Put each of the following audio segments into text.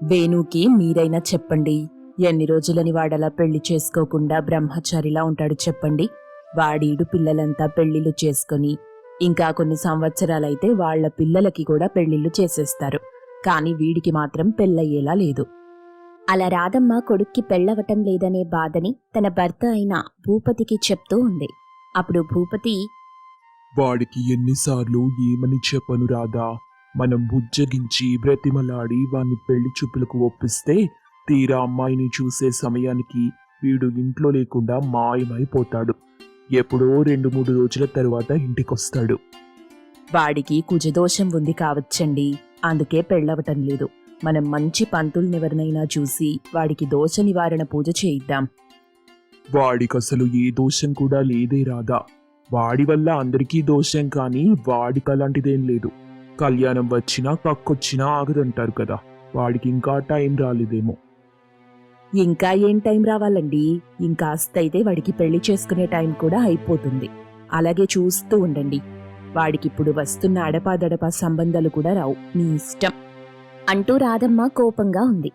వేణుకి మీరైనా చెప్పండి. ఎన్ని రోజులని వాడలా పెళ్లి చేసుకోకుండా బ్రహ్మచారిలా ఉంటాడు చెప్పండి. వాడీడు పిల్లలంతా పెళ్లిళ్ళు చేసుకొని ఇంకా కొన్ని సంవత్సరాలైతే వాళ్ల పిల్లలకి కూడా పెళ్లిళ్ళు చేసేస్తారు. కాని వీడికి మాత్రం పెళ్ళయ్యేలా లేదు. అలా రాధమ్మ కొడుక్కి పెళ్ళవటం లేదనే బాధని తన భర్త అయిన భూపతికి చెప్తూ ఉంది. అప్పుడు భూపతి, వాడికి ఎన్నిసార్లు ఏమని చెప్పను రాదా, మనం బుజ్జగించి బ్రతిమలాడి వాణ్ణి పెళ్లి చూపులకు ఒప్పిస్తే తీరా అమ్మాయిని చూసే సమయానికి వీడు ఇంట్లో లేకుండా మాయమైపోతాడు. ఎప్పుడో 2-3 రోజుల తరువాత ఇంటికొస్తాడు. వాడికి కుజదోషం ఉంది కావచ్చండి, అందుకే పెళ్ళవటం లేదు. మనం మంచి పంతుల్నెవరినైనా చూసి వాడికి దోష నివారణ పూజ చేయిద్దాం. వాడికసలు ఏ దోషం కూడా లేదే రాదా. వాడి వల్ల అందరికీ దోషం, కానీ వాడికి అలాంటిదేం లేదు. కళ్యాణం వచ్చినా కక్కొచ్చినా ఆగదంటారు కదా, వాడికి ఇంకా టైం రాలేదేమో. ఇంకా ఏం టైం రావాలండి, ఇంకాస్తైతే వాడికి పెళ్లి చేసుకునే టైం కూడా అయిపోతుంది. అలాగే చూస్తూ ఉండండి. వాడికిప్పుడు వస్తున్న అడపాదడపా సంబంధాలు కూడా రావు, మీ ఇష్టం అంటూ రాధమ్మ కోపంగా ఉంది.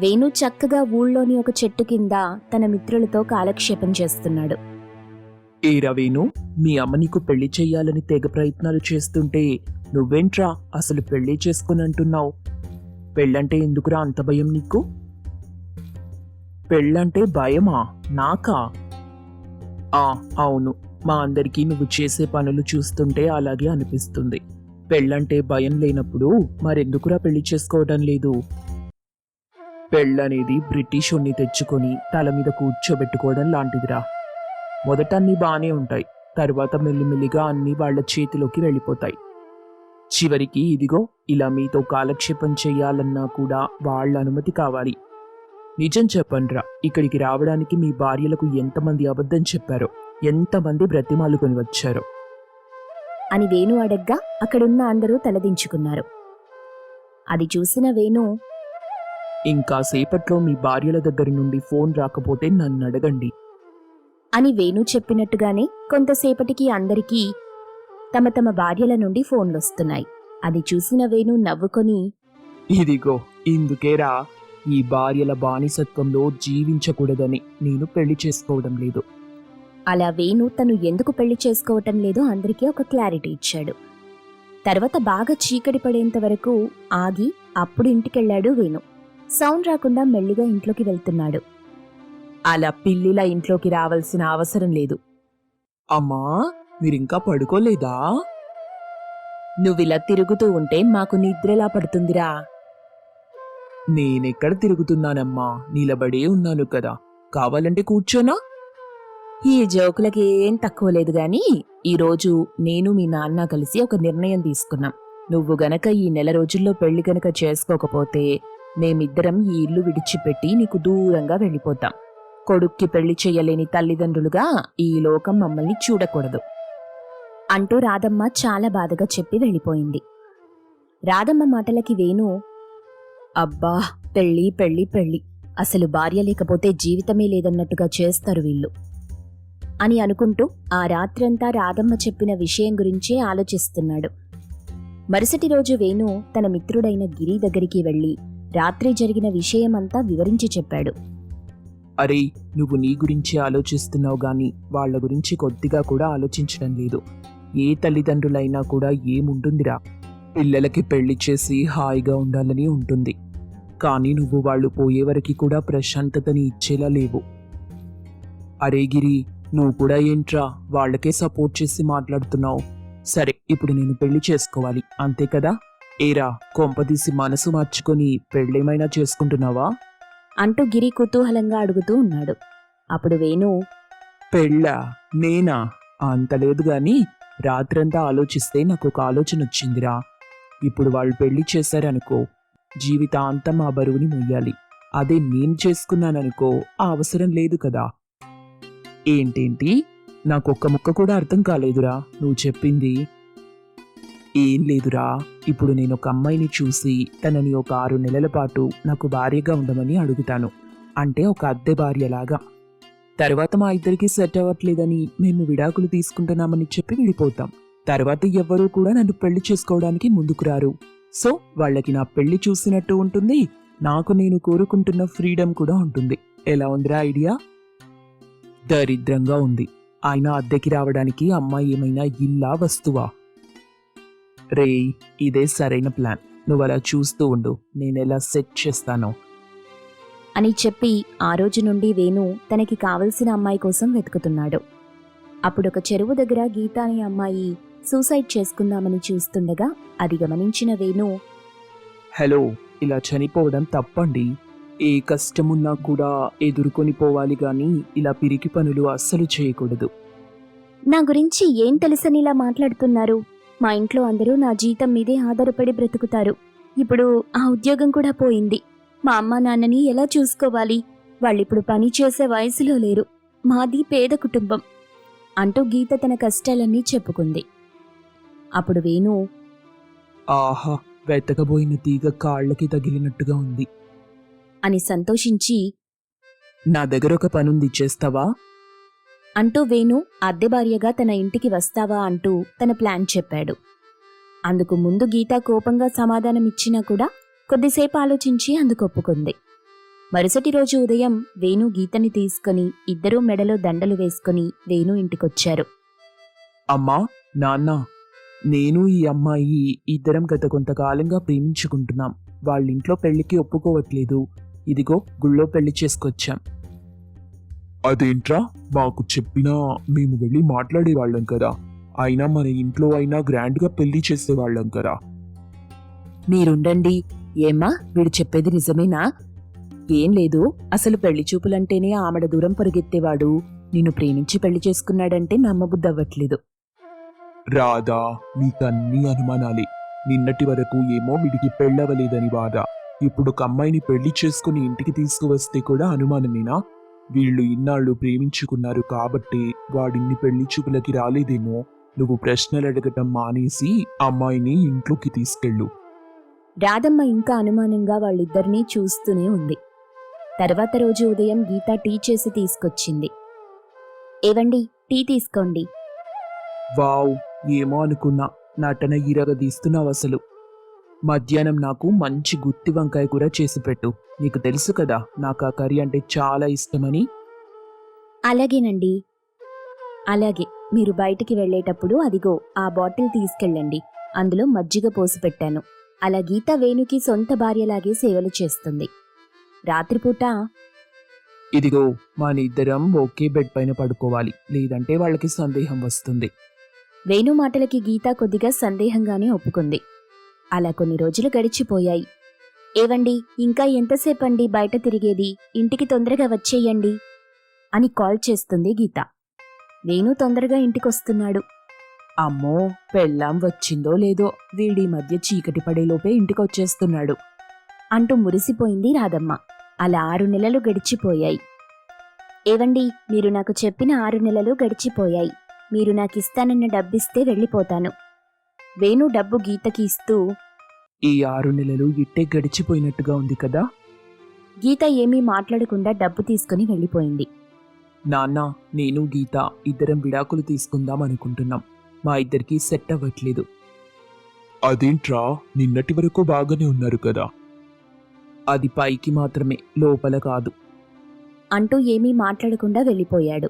వేణు చక్కగా ఊళ్ళోని ఒక చెట్టు కింద తన మిత్రులతో కాలక్షేపం చేస్తున్నాడు. ఏరా వేణు, మీ అమ్మ నీకు పెళ్లి చెయ్యాలని తెగ ప్రయత్నాలు చేస్తుంటే నువ్వేంట్రా అసలు పెళ్లి చేసుకునంటున్నావు? పెళ్ళంటే ఎందుకురా అంత భయం నీకు? పెళ్ళంటే భయమా నాకా? అవును, మా అందరికీ నువ్వు చేసే పనులు చూస్తుంటే అలాగే అనిపిస్తుంది. పెళ్ళంటే భయం లేనప్పుడు మరెందుకురా పెళ్లి చేసుకోవడం లేదు? పెళ్ళనేది బ్రిటిషుణ్ణి తెచ్చుకొని తల మీద కూర్చోబెట్టుకోవడం లాంటిదిరా. మొదట అన్నీ బానే ఉంటాయి, తరువాత మెల్లిమెల్లిగా అన్నీ వాళ్ల చేతిలోకి వెళ్ళిపోతాయి. చివరికి ఇదిగో ఇలా మీతో కాలక్షేపం చెయ్యాలన్నా కూడా వాళ్ల అనుమతి కావాలి. నిజం చెప్పండ్రా, ఇక్కడికి రావడానికి మీ భార్యలకు ఎంతమంది అబద్ధం చెప్పారో, ఎంతమంది బ్రతిమాలుకొని వచ్చారో అని వేణు అడగ్గా అక్కడున్న అందరూ తలదించుకున్నారు. అది చూసిన వేణు, ఇంకా సేపట్లో మీ భార్యల దగ్గర నుండి ఫోన్ రాకపోతే నన్ను అడగండి అని వేణు చెప్పినట్టుగానే కొంతసేపటికి అందరికీ తమ తమ భార్యల నుండి ఫోన్లొస్తున్నాయి. అది చూసిన వేణు నవ్వుకొని, ఇదిగో ఇందుకేరా ఈ భార్యల బానిసత్వంలో జీవించకూడదని నేను పెళ్లి చేసుకోవడం లేదు. అలా వేణు తను ఎందుకు పెళ్లి చేసుకోవటం లేదో అందరికీ ఒక క్లారిటీ ఇచ్చాడు. తర్వాత బాగా చీకటి పడేంత వరకు ఆగి అప్పుడు ఇంటికెళ్లాడు వేణు. సౌండ్ రాకుండా మెల్లిగా ఇంట్లోకి వెళ్తున్నాడు. అలా పిల్లిలా ఇంట్లోకి రావాల్సిన అవసరం లేదు. అమ్మా, మీరింకా పడుకోలేదా? నువ్విలా తిరుగుతూ ఉంటే మాకు నిద్రలా పడుతుందిరా. నేనెక్కడ తిరుగుతున్నానమ్మా, నిలబడే ఉన్నాను కదా, కావాలంటే కూర్చోనా? ఈ జోకులకి ఏం తక్కువ లేదు గాని ఈరోజు నేను మీ నాన్న కలిసి ఒక నిర్ణయం తీసుకున్నాం. నువ్వు గనక ఈ నెల రోజుల్లో పెళ్లి గనక చేసుకోకపోతే మేమిద్దరం ఈ ఇల్లు విడిచిపెట్టి నీకు దూరంగా వెళ్ళిపోతాం. కొడుక్కి పెళ్లి చెయ్యలేని తల్లిదండ్రులుగా ఈ లోకం మమ్మల్ని చూడకూడదు అంటూ రాధమ్మ చాలా బాధగా చెప్పి వెళ్ళిపోయింది. రాధమ్మ మాటలకి వేణు, అబ్బా, పెళ్ళి పెళ్ళి పెళ్ళి, అసలు భార్య లేకపోతే జీవితమే లేదన్నట్టుగా చేస్తారు వీళ్ళు అని అనుకుంటూ ఆ రాత్రంతా రాధమ్మ చెప్పిన విషయం గురించే ఆలోచిస్తున్నాడు. మరుసటి రోజు వేణు తన మిత్రుడైన గిరి దగ్గరికి వెళ్లి రాత్రి జరిగిన విషయమంతా వివరించి చెప్పాడు. అరే, నువ్వు నీ గురించి ఆలోచిస్తున్నావు గాని వాళ్ల గురించి కొద్దిగా కూడా ఆలోచించడం లేదు. ఏ తల్లిదండ్రులైనా కూడా ఏముంటుందిరా, పిల్లలకి పెళ్లి చేసి హాయిగా ఉండాలని ఉంటుంది. కానీ నువ్వు వాళ్ళు పోయేవరకు కూడా ప్రశాంతతని ఇచ్చేలా లేవు. అరే గిరి, నువ్వు కూడా ఏంట్రా వాళ్లకే సపోర్ట్ చేసి మాట్లాడుతున్నావు? సరే, ఇప్పుడు నేను పెళ్లి చేసుకోవాలి అంతే కదా? ఏరా, కొంపదీసి మనసు మార్చుకొని పెళ్ళేమైనా చేసుకుంటున్నావా అంటూ గిరి కుతూహలంగా అడుగుతూ ఉన్నాడు. అప్పుడు వేణు, పెళ్ళా? నేనా? అంత లేదు గాని రాత్రంతా ఆలోచిస్తే నాకు ఒక ఆలోచన వచ్చిందిరా. ఇప్పుడు వాళ్ళు పెళ్లి చేశారనుకో, జీవితాంతం ఆ బరువుని మొయ్యాలి. అదే నేను చేసుకున్నాననుకో ఆ అవసరం లేదు కదా. ఏంటేంటి? నాకొక్క ముక్క కూడా అర్థం కాలేదురా నువ్వు చెప్పింది. ఏం లేదురా, ఇప్పుడు నేను ఒక అమ్మాయిని చూసి తనని ఒక 6 నెలల పాటు నాకు భార్యగా ఉండమని అడుగుతాను. అంటే ఒక అద్దె భార్యలాగా. తర్వాత మా ఇద్దరికి సెట్ అవ్వట్లేదని మేము విడాకులు తీసుకుంటున్నామని చెప్పి విడిపోతాం. తర్వాత ఎవ్వరూ కూడా నన్ను పెళ్లి చేసుకోవడానికి ముందుకు రారు. సో వాళ్ళకి నా పెళ్లి చూసినట్టు ఉంటుంది, నాకు నేను కోరుకుంటున్న ఫ్రీడమ్ కూడా ఉంటుంది. ఎలా ఉందిరా ఐడియా? దరిద్రంగా ఉంది. ఆయన అద్దెకి రావడానికి అమ్మాయి ఏమైనా ఇల్లా వస్తువా? రేయ్, ఇదే సరైన ప్లాన్. నువ్వు అలా చూస్తూ ఉండు, నేనెలా సెట్ చేస్తానో. అని చెప్పి ఆ రోజు నుండి వేణు తనకి కావలసిన అమ్మాయి కోసం వెతుకుతున్నాడు. అప్పుడొక చెరువు దగ్గర గీత అనే అమ్మాయి సూసైడ్ చేసుకుందామని చూస్తుండగా అది గమనించిన వేణు, హలో, ఇలా చనిపోవడం తప్పండి. ఏ కష్టమున్నా కూడా ఎదుర్కొని పోవాలి గాని ఇలా పిరికి పనులు అస్సలు చేయకూడదు. నా గురించి ఏం తెలుసని ఇలా మాట్లాడుతున్నారు? మా ఇంట్లో అందరూ నా జీతం మీదే ఆధారపడి బ్రతుకుతారు. ఇప్పుడు ఆ ఉద్యోగం కూడా పోయింది. మా అమ్మా నాన్నని ఎలా చూసుకోవాలి? వాళ్ళిప్పుడు పని చేసే వయసులో లేరు. మాది పేద కుటుంబం అంటూ గీత తన కష్టాలన్నీ చెప్పుకుంది. అప్పుడు వేణు, ఆహా, వెతకబోయిన తీగ కాళ్ళకి తగిలినట్టుగా ఉంది. అని సంతోషించి నా దగ్గర ఒక పనుంది, చేస్తావా? అంటూ వేణు అద్దె భార్యగా తన ఇంటికి వస్తావా అంటూ తన ప్లాన్ చెప్పాడు. అందుకు ముందు గీత కోపంగా సమాధానమిచ్చినా కూడా కొద్దిసేపు ఆలోచించి అందుకొప్పుకుంది. మరుసటి రోజు ఉదయం వేణు గీతని తీసుకుని ఇద్దరూ మెడలో దండలు వేసుకుని వేణు ఇంటికొచ్చారు. అమ్మా, నాన్న, నేను ఈ అమ్మాయి ఇద్దరం గత కొంతకాలంగా ప్రేమించుకుంటున్నాం. వాళ్ళింట్లో పెళ్లికి ఒప్పుకోవట్లేదు. ఇదిగో గుళ్ళో పెళ్లి చేసుకొచ్చాం. అదేంట్రా, మాకు చెప్పినా మేము వెళ్ళి మాట్లాడేవాళ్ళం కదా. అయినా మన ఇంట్లో అయినా గ్రాండ్గా పెళ్లి చేసేవాళ్ళం కదా. మీరుండండి. ఏమ్మా, వీడు చెప్పేది నిజమేనా? ఏం లేదు, అసలు పెళ్లి చూపులంటేనే ఆమడ దూరం పరుగెత్తేవాడు నిన్ను ప్రేమించి పెళ్లి చేసుకున్నాడంటే నమ్మబుద్దవ్వట్లేదు. రాదా, మీకన్నీ అనుమానాలే. నిన్నటి వరకు ఏమో వీడికి పెళ్ళవలేదని బాధ. ఇప్పుడు ఒక అమ్మాయిని పెళ్లి చేసుకుని ఇంటికి తీసుకువస్తే కూడా అనుమానమేనా? వీళ్ళు ఇన్నాళ్ళు ప్రేమించుకున్నారు కాబట్టి వాడిన్ని పెళ్లి చూపులకి రాలేదేమో. నువ్వు ప్రశ్నలు అడగటం మానేసి అమ్మాయిని ఇంట్లోకి తీసుకెళ్ళు. రాధమ్మ ఇంకా అనుమానంగా వాళ్ళిద్దరినీ చూస్తూనే ఉంది. తర్వాత రోజు ఉదయం గీత టీ చేసి తీసుకొచ్చింది. ఏవండి, టీ తీసుకోండి. వావ్, ఏమో అనుకున్నా. నటన ఇరగదీస్తున్నావు అసలు. మధ్యాహ్నం నాకు మంచి గుత్తి వంకాయ కూర చేసి పెట్టు. నీకు తెలుసు కదా నాకు ఆ కర్రీ అంటే చాలా ఇష్టమని. అలాగేనండి. అలాగే, మీరు బయటికి వెళ్ళేటప్పుడు అదిగో ఆ బాటిల్ తీసుకెళ్ళండి. అందులో మజ్జిగ పోసి పెట్టాను. అలా గీత వేణుకి సొంత భార్యలాగే సేవలు చేస్తుంది. రాత్రిపూట ఇదిగో, మన ఇద్దరం ఒకే బెడ్ పైన పడుకోవాలి, లేదంటే వాళ్ళకి సందేహం వస్తుంది. వేణు మాటలకి గీత కొద్దిగా సందేహంగానే ఒప్పుకుంది. అలా కొన్ని రోజులు గడిచిపోయాయి. ఏవండి, ఇంకా ఎంతసేపండి బయట తిరిగేది? ఇంటికి తొందరగా వచ్చేయండి అని కాల్ చేస్తుంది గీత. వేణు తొందరగా ఇంటికొస్తున్నాడు. అమ్మో, పెళ్ళాం వచ్చిందో లేదో, వీడి మధ్య చీకటి పడేలోపే ఇంటికొచ్చేస్తున్నాడు అంటూ మురిసిపోయింది రాధమ్మ. అలా 6 నెలలు గడిచిపోయాయి. ఏవండి, మీరు నాకు చెప్పిన 6 నెలలు గడిచిపోయాయి. మీరు నాకిస్తానన్న డబ్బిస్తే వెళ్ళిపోతాను. వేణు డబ్బు గీతకి ఇస్తూ, ఈ 6 నెలలు ఇట్టే గడిచిపోయినట్టుగా ఉంది కదా. గీత ఏమీ మాట్లాడకుండా డబ్బు తీసుకుని వెళ్ళిపోయింది. నాన్న, నేను గీత ఇద్దరం విడాకులు తీసుకుందాం అనుకుంటున్నాం. మా ఇద్దరికి సెట్ అవ్వట్లేదు. అదేంట్రా, నిన్నటి వరకు బాగానే ఉన్నారు కదా. అది పైకి మాత్రమే, లోపల కాదు. అంటూ ఏమీ మాట్లాడకుండా వెళ్ళిపోయాడు.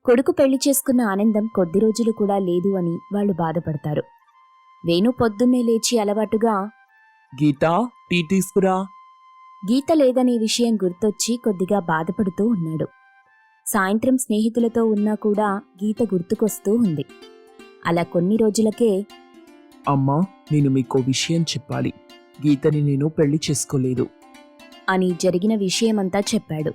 కొడుకు పెళ్లి చేసుకున్న ఆనందం కొద్ది రోజులు కూడా లేదు అని వాళ్ళు బాధపడతారు. వేణు పొద్దున్నే లేచి అలవాటుగా గీతా, టీ తీసుకురా. గీత లేదనే విషయం గుర్తొచ్చి కొద్దిగా బాధపడుతూ ఉన్నాడు. సాయంత్రం స్నేహితులతో ఉన్నా కూడా గీత గుర్తుకొస్తూ ఉంది. అలా కొన్ని రోజులకే, అమ్మా, నేను మీకో విషయం చెప్పాలి. గీతని నేను పెళ్లి చేసుకోలేదు. అని జరిగిన విషయమంతా చెప్పాడు.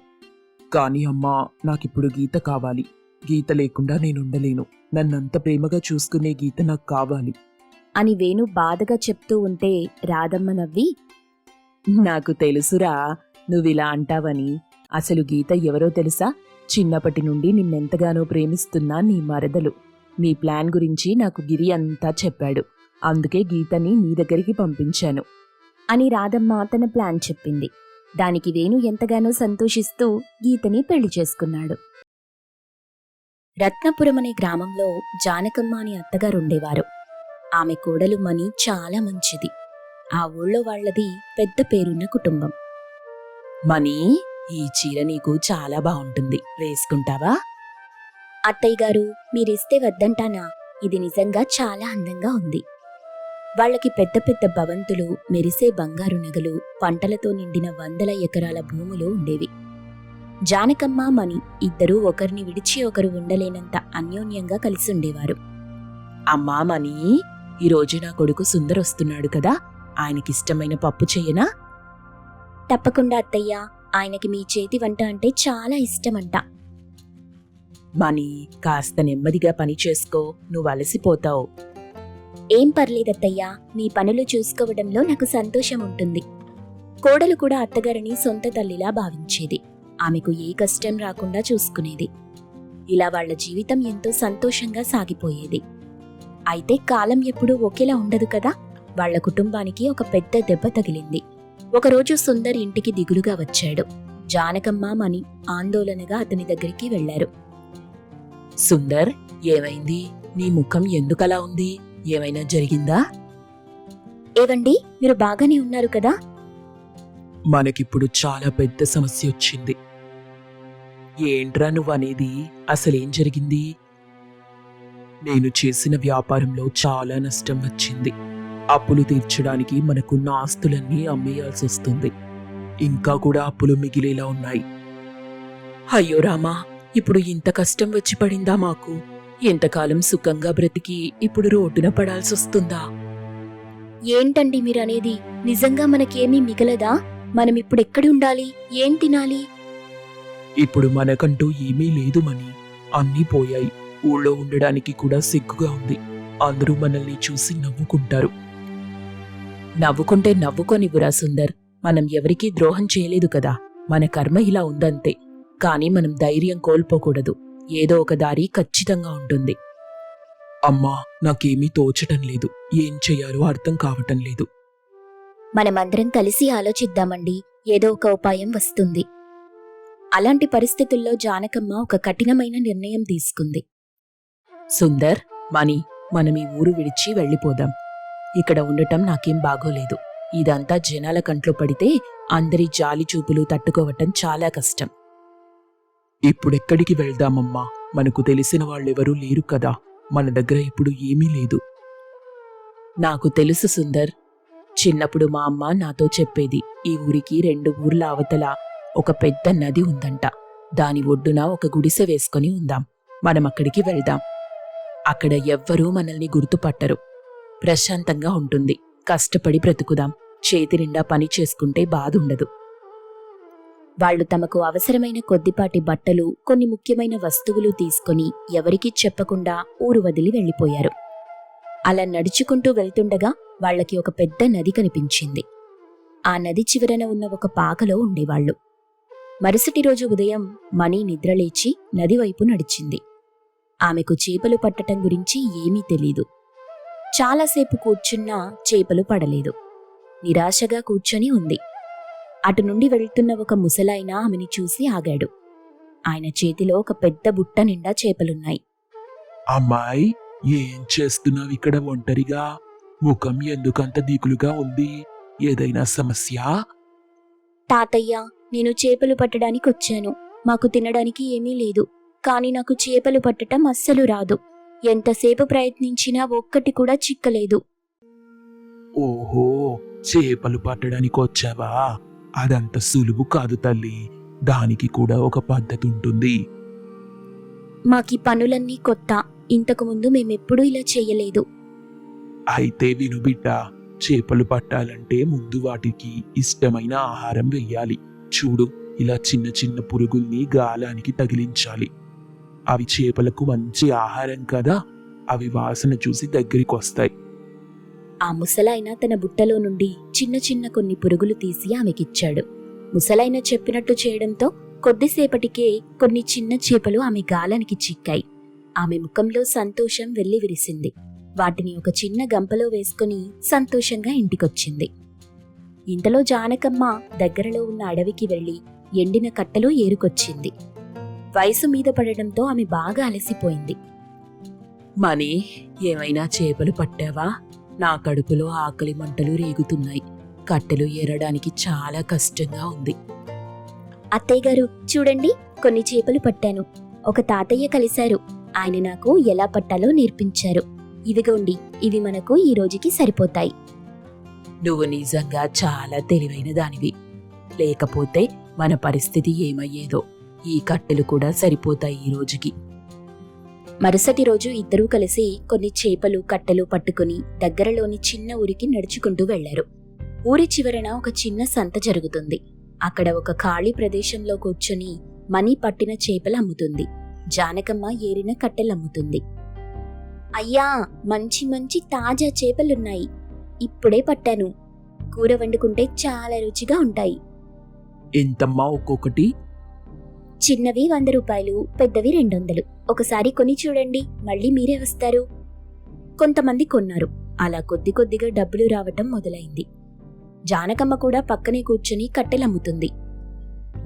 కానీ అమ్మా, నాకిప్పుడు గీత కావాలి. గీత లేకుండా నేనుండలేను. నన్నంత ప్రేమగా చూసుకునే గీత నాకు కావాలి అని వేణు బాధగా చెప్తూ ఉంటే రాధమ్మ నవ్వి, నాకు తెలుసురా నువ్విలా అంటావని. అసలు గీత ఎవరో తెలుసా? చిన్నప్పటి నుండి నిన్నెంతగానో ప్రేమిస్తున్నా నీ మరదలు. నీ ప్లాన్ గురించి నాకు గిరి అంతా చెప్పాడు. అందుకే గీతని నీ దగ్గరికి పంపించాను అని రాధమ్మ తన ప్లాన్ చెప్పింది. దానికి వేణు ఎంతగానో సంతోషిస్తూ గీతని పెళ్లి చేసుకున్నాడు. రత్నపురం అనే గ్రామంలో జానకమ్మ అనే అత్తగారుండేవారు. ఆమె కోడలు మణి చాలా మంచిది. ఆ ఊళ్ళో వాళ్ళది పెద్ద పేరున్న కుటుంబం. మనీ, ఈ చీర నీకు చాలా బాగుంటుంది, వేసుకుంటావా? అత్తయ్య గారు, మీరిస్తే వద్దంటానా? ఇది నిజంగా చాలా అందంగా ఉంది. వాళ్ళకి పెద్ద పెద్ద భవంతులు, మెరిసే బంగారు నగలు, పంటలతో నిండిన వందల ఎకరాల భూములు ఉండేవి. జానకమ్మ, మణి ఇద్దరూ ఒకరిని విడిచి ఒకరు ఉండలేనంత అన్యోన్యంగా కలిసి ఉండేవారు. అమ్మా మనీ, ఈరోజు నా కొడుకు సుందర్ వస్తున్నాడు కదా, ఆయనకిష్టమైన పప్పు చెయ్యనా? తప్పకుండా అత్తయ్య, ఆయనకి మీ చేతి వంట అంటే చాలా ఇష్టమంట. మనీ, కాస్త నెమ్మదిగా పని చేసుకో, నువ్వు అలసిపోతావు. ఏం పర్లేదత్తయ్యా, మీ పనులు చూసుకోవడంలో నాకు సంతోషం ఉంటుంది. కోడలు కూడా అత్తగారిని సొంత తల్లిలా భావించేది. ఆమెకు ఏ కష్టం రాకుండా చూసుకునేది. ఇలా వాళ్ల జీవితం ఎంతో సంతోషంగా సాగిపోయేది. అయితే కాలం ఎప్పుడూ ఒకేలా ఉండదు కదా. వాళ్ల కుటుంబానికి ఒక పెద్ద దెబ్బ తగిలింది. ఒకరోజు సుందర్ ఇంటికి దిగులుగా వచ్చాడు. జానకమ్మ, మణి ఆందోళనగా అతని దగ్గరికి వెళ్లారు. సుందర్, ఏమైంది? నీ ముఖం ఎందుకలా ఉంది? ఏమైనా జరిగిందా? ఏవండి, మీరు బాగానే ఉన్నారు కదా? మనకిప్పుడు చాలా పెద్ద సమస్య వచ్చింది. ఏంట్రా నువ్వనేది? అసలేం జరిగింది? నేను చేసిన వ్యాపారంలో చాలా నష్టం వచ్చింది. అప్పులు తీర్చడానికి మనకున్న ఆస్తులన్నీ అమ్మేయాల్సి వస్తుంది. ఇంకా కూడా అప్పులు మిగిలేలా ఉన్నాయి. అయ్యో రామా, ఇప్పుడు ఇంత కష్టం వచ్చి పడిందా మాకు? ఎంతకాలం సుఖంగా బ్రతికి ఇప్పుడు రోడ్డున పడాల్సొస్తుందా? ఏంటండి మీరనేది? నిజంగా మనకేమీ మిగలదా? మనమిప్పుడెక్కడి ఉండాలి? ఏం తినాలి? ఇప్పుడు మనకంటూ ఏమీ లేదు మని, అన్నీ పోయాయి. ఊళ్ళో ఉండడానికి కూడా సిగ్గుగా ఉంది. అందరూ మనల్ని చూసి నవ్వుకుంటారు. నవ్వుకుంటే నవ్వుకోనివ్వురా సుందర్, మనం ఎవరికీ ద్రోహం చేయలేదు కదా. మన కర్మ ఇలా ఉందంతే. కానీ మనం ధైర్యం కోల్పోకూడదు. ఏదో ఒక దారి ఖచ్చితంగా ఉంటుంది. అమ్మా, నాకేమీ తోచటం లేదు. ఏం చెయ్యాలో అర్థం కావటం లేదు. మనమందరం కలిసి ఆలోచిద్దామండి. ఏదో ఒక ఉపాయం వస్తుంది. అలాంటి పరిస్థితుల్లో జానకమ్మ ఒక కఠినమైన నిర్ణయం తీసుకుంది. సుందర్, మణి, మనం ఈ ఊరు విడిచి వెళ్ళిపోదాం. ఇక్కడ ఉండటం నాకేం బాగోలేదు. ఇదంతా జనాల కంట్లో పడితే అందరి జాలి చూపులు తట్టుకోవటం చాలా కష్టం. ఇప్పుడెక్కడికి వెళ్దామమ్మా? మనకు తెలిసిన వాళ్ళెవరూ లేరు కదా. మన దగ్గర ఇప్పుడు ఏమీ లేదు. నాకు తెలుసు సుందర్. చిన్నప్పుడు మా అమ్మ నాతో చెప్పేది, ఈ ఊరికి 2 ఊర్ల అవతల ఒక పెద్ద నది ఉందంట. దాని ఒడ్డున ఒక గుడిసె వేసుకొని ఉందాం. మనం అక్కడికి వెళ్దాం. అక్కడ ఎవ్వరూ మనల్ని గుర్తుపట్టరు. ప్రశాంతంగా ఉంటుంది. కష్టపడి బ్రతుకుదాం. చేతి నిండా పని చేసుకుంటే బాధుండదు. వాళ్లు తమకు అవసరమైన కొద్దిపాటి బట్టలు, కొన్ని ముఖ్యమైన వస్తువులు తీసుకుని ఎవరికీ చెప్పకుండా ఊరు వదిలి వెళ్లిపోయారు. అలా నడుచుకుంటూ వెళ్తుండగా వాళ్లకి ఒక పెద్ద నది కనిపించింది. ఆ నది చివరన ఉన్న ఒక పాకలో ఉండేవాళ్లు. మరుసటి రోజు ఉదయం మణి నిద్రలేచి నదివైపు నడిచింది. ఆమెకు చేపలు పట్టటం గురించి ఏమీ తెలీదు. చాలాసేపు కూర్చున్నా చేపలు పడలేదు. నిరాశగా కూర్చొని ఉంది. అటు నుండి వెళ్తున్న ఒక ముసలాయన ఆమెని చూసి ఆగాడు. ఆయన చేతిలో ఒక పెద్ద బుట్ట నిండా చేపలున్నాయి. అమ్మాయి, ఏం చేస్తున్నావు ఇక్కడ ఒంటరిగా? ముఖం ఎందుకంత దిగులుగా ఉంది? ఏదైనా సమస్య? తాతయ్య, నేను చేపలు పట్టడానికి వచ్చాను. మాకు తినడానికి ఏమీ లేదు. కాని నాకు చేపలు పట్టటం అస్సలు రాదు. ఎంతసేపు ప్రయత్నించినా ఒక్కటి కూడా చిక్కలేదు. ఓహో, చేపలు పట్టడానికి వచ్చావా? అదంత సులువు కాదు తల్లి. దానికి కూడా ఒక పద్ధతి ఉంటుంది. మాకీ పనులన్నీ కొత్త. ఇంతకు ముందు మేమెప్పుడూ ఇలా చెయ్యలేదు. అయితే విను బిడ్డ, చేపలు పట్టాలంటే ముందు వాటికి ఇష్టమైన ఆహారం వెయ్యాలి. చూడు, ఇలా చిన్న చిన్న పురుగుల్ని గాలానికి తగిలించాలి. అవి చేపలకు మంచి ఆహారం కదా. అవి వాసన చూసి దగ్గరికొస్తాయి. ఆ ముసలాయన తన బుట్టలో నుండి చిన్న చిన్న కొన్ని పురుగులు తీసి ఆమెకిచ్చాడు. ముసలాయన చెప్పినట్టు చేయడంతో కొద్దిసేపటికే కొన్ని చిన్న చేపలు ఆమె గాలానికి చిక్కాయి. ఆమె ముఖంలో సంతోషం వెల్లివిరిసింది. వాటిని ఒక చిన్న గంపలో వేసుకుని సంతోషంగా ఇంటికొచ్చింది. ఇంతలో జానకమ్మ దగ్గరలో ఉన్న అడవికి వెళ్లి ఎండిన కట్టెలు ఏరుకొచ్చింది. వయసు మీద పడడంతో ఆమె బాగా అలసిపోయింది. మనీ, ఏమైనా చేపలు పట్టావా? నా కడుపులో ఆకలి మంటలు రేగుతున్నాయి. కట్టెలు ఏరడానికి చాలా కష్టంగా ఉంది. అత్తయ్య గారు చూడండి, కొన్ని చేపలు పట్టాను. ఒక తాతయ్య కలిశారు. ఆయన నాకు ఎలా పట్టాలో నేర్పించారు. ఇదిగోండి, ఇవి మనకు ఈ రోజుకి సరిపోతాయి. నువ్వు నిజంగా చాలా తెలివైన దానివి. లేకపోతే మన పరిస్థితి ఏమయ్యేదో. ఈ కట్టెలు కూడా సరిపోతాయి ఈ రోజుకి. మరుసటి రోజు ఇద్దరూ కలిసి కొన్ని చేపలు కట్టెలు పట్టుకుని దగ్గరలోని చిన్న ఊరికి నడుచుకుంటూ వెళ్లారు. ఊరి చివరన ఒక చిన్న సంత జరుగుతుంది. అక్కడ ఒక ఖాళీ ప్రదేశంలో కూర్చొని మనీ పట్టిన చేపలు అమ్ముతుంది. జానకమ్మ ఏరిన కట్టెలమ్ముతుంది. అయ్యా, మంచి మంచి తాజా చేపలున్నాయి. ఇప్పుడే పట్టాను. కూర వండుకుంటే చాలా రుచిగా ఉంటాయి. ఎంతమ్మా ఒక్కొక్కటి? చిన్నవి 100 రూపాయలు, పెద్దవి 200. ఒకసారి కొని చూడండి, మళ్ళీ మీరే వస్తారు. కొంతమంది కొన్నారు. అలా కొద్ది కొద్దిగా డబ్బులు రావటం మొదలైంది. జానకమ్మ కూడా పక్కనే కూర్చుని కట్టెలమ్ముతుంది.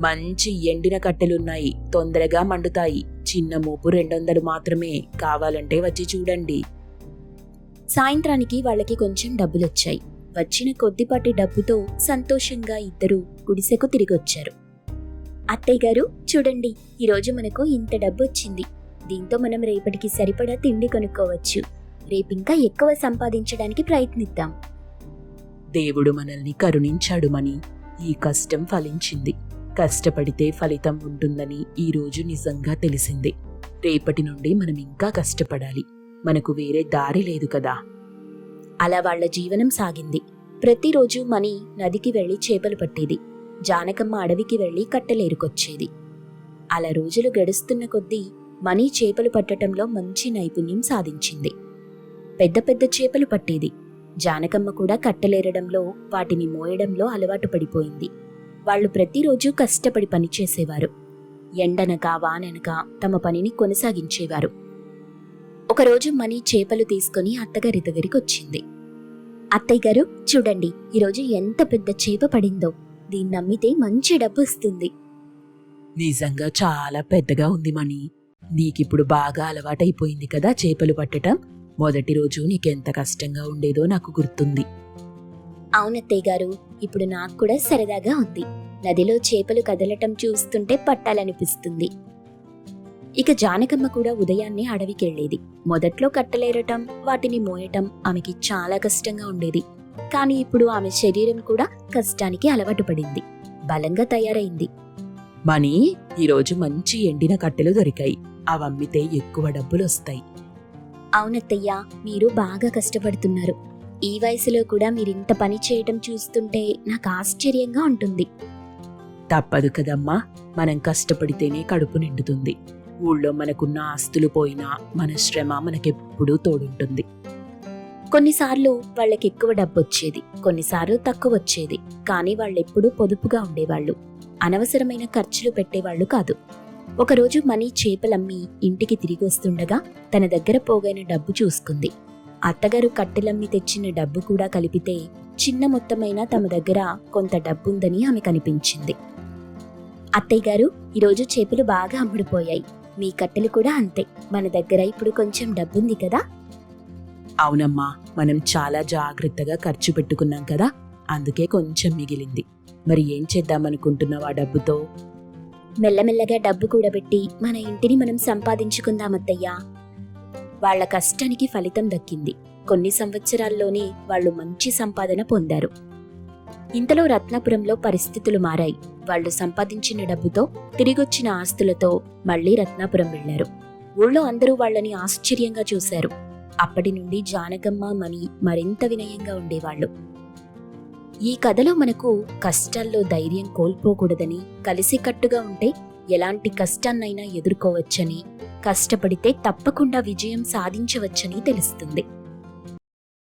మంచి ఎండిన కట్టెలున్నాయి, తొందరగా మండుతాయి. చిన్న మోపు 200 మాత్రమే. కావాలంటే వచ్చి చూడండి. సాయంత్రానికి వాళ్ళకి కొంచెం డబ్బులొచ్చాయి. వచ్చిన కొద్దిపాటి డబ్బుతో సంతోషంగా ఇద్దరూ గుడిసెకు తిరిగొచ్చారు. అత్తయ్య గారు చూడండి, ఈరోజు మనకు ఇంత డబ్బు వచ్చింది. దీంతో మనం రేపటికి సరిపడా తిండి కొనుక్కోవచ్చు. రేపింకా ఎక్కువ సంపాదించడానికి ప్రయత్నిద్దాం. దేవుడు మనల్ని కరుణించాడు మని. ఈ కష్టం ఫలించింది. కష్టపడితే ఫలితం ఉంటుందని ఈ రోజు నిజంగా తెలిసింది. రేపటి నుండి మనం ఇంకా కష్టపడాలి. మనకు వేరే దారి లేదు కదా. అలా వాళ్ల జీవనం సాగింది. ప్రతిరోజు మని నదికి వెళ్లి చేపలు పట్టేది. జానకమ్మ అడవికి వెళ్లి కట్టెలేరుకొచ్చేది. అలా రోజులు గడుస్తున్న కొద్దీ మనీ చేపలు పట్టటంలో మంచి నైపుణ్యం సాధించింది. పెద్ద పెద్ద చేపలు పట్టేది. జానకమ్మ కూడా కట్టెలేరడంలో, వాటిని మోయడంలో అలవాటు పడిపోయింది. వాళ్లు ప్రతిరోజు కష్టపడి పనిచేసేవారు. ఎండనక వాననక తమ పనిని కొనసాగించేవారు. ఒకరోజు మనీ చేపలు తీసుకుని అత్తగారి దగ్గరికి వచ్చింది. అత్తయ్య గారు చూడండి, ఈరోజు ఎంత పెద్ద చేప పడిందో. దీన్ని నమ్మితే మంచి డబ్బు వస్తుంది. నిజంగా చాలా పెద్దగా ఉంది మణి. నీకిప్పుడు బాగా అలవాటైపోయింది కదా చేపలు పట్టటం. మొదటి రోజు నీకెంత కష్టంగా ఉండేదో నాకు గుర్తుంది. అవునత్తయ్య గారు, ఇప్పుడు నాకు కూడా సరదాగా ఉంది. నదిలో చేపలు కదలటం చూస్తుంటే పట్టాలనిపిస్తుంది. ఇక జానకమ్మ కూడా ఉదయాన్నే అడవికెళ్లేది. మొదట్లో కట్టలేరటం, వాటిని మోయటం ఆమెకి చాలా కష్టంగా ఉండేది. కానీ ఇప్పుడు ఆమె శరీరం కూడా కష్టానికి అలవాటు పడింది. బలంగా తయారైంది. మణి, ఈరోజు మంచి ఎండిన కట్టెలు దొరికాయి. అవమ్మితే ఎక్కువ డబ్బులొస్తాయి. అవునత్తయ్యా, మీరు బాగా కష్టపడుతున్నారు. ఈ వయసులో కూడా మీరింత పని చేయటం చూస్తుంటే నాకు ఆశ్చర్యంగా ఉంటుంది. తప్పదు కదమ్మా, మనం కష్టపడితేనే కడుపు నిండుతుంది. ఊళ్ళో మనకున్న ఆస్తులు పోయినా మన శ్రమ మనకెప్పుడూ తోడుంటుంది. కొన్నిసార్లు వాళ్ళకి ఎక్కువ డబ్బొచ్చేది, కొన్నిసార్లు తక్కువ వచ్చేది. కానీ వాళ్ళెప్పుడూ పొదుపుగా ఉండేవాళ్ళు. అనవసరమైన ఖర్చులు పెట్టేవాళ్లు కాదు. ఒకరోజు మనీ చేపలమ్మి ఇంటికి తిరిగి వస్తుండగా తన దగ్గర పోగైన డబ్బు చూసుకుంది. అత్తగారు కట్టెలమ్మి తెచ్చిన డబ్బు కూడా కలిపితే చిన్న మొత్తమైనా తమ దగ్గర కొంత డబ్బుందని ఆమె కనిపించింది. అత్తయ్య గారు, ఈరోజు చేపలు బాగా అమ్ముడుపోయాయి. మీ కట్టెలు కూడా అంతే. మన దగ్గర ఇప్పుడు కొంచెం డబ్బుంది కదా. అవునమ్మా, మనం చాలా జాగ్రత్తగా ఖర్చు పెట్టుకున్నాం కదా, అందుకే కొంచెం మిగిలింది. మరి ఏం చేద్దామనుకుంటున్నావు ఆ డబ్బుతో? మెల్లమెల్లగా డబ్బు కూడబెట్టి మన ఇంటిని మనం సంపాదించుకుందామత్తయ్యా. వాళ్ల కష్టానికి ఫలితం దక్కింది. కొన్ని సంవత్సరాల్లోనే వాళ్ళు మంచి సంపాదన పొందారు. ఇంతలో రత్నాపురంలో పరిస్థితులు మారాయి. వాళ్ళు సంపాదించిన డబ్బుతో, తిరిగొచ్చిన ఆస్తులతో మళ్లీ రత్నాపురం వెళ్లారు. ఊళ్ళో అందరూ వాళ్ళని ఆశ్చర్యంగా చూశారు. అప్పటి నుండి జానకమ్మ మణి మరింత వినయంగా ఉండేవాళ్లు. ఈ కథలో మనకు కష్టాల్లో ధైర్యం కోల్పోకూడదని, కలిసికట్టుగా ఉంటే ఎలాంటి కష్టాన్నైనా ఎదుర్కోవచ్చని, కష్టపడితే తప్పకుండా విజయం సాధించవచ్చని తెలుస్తుంది.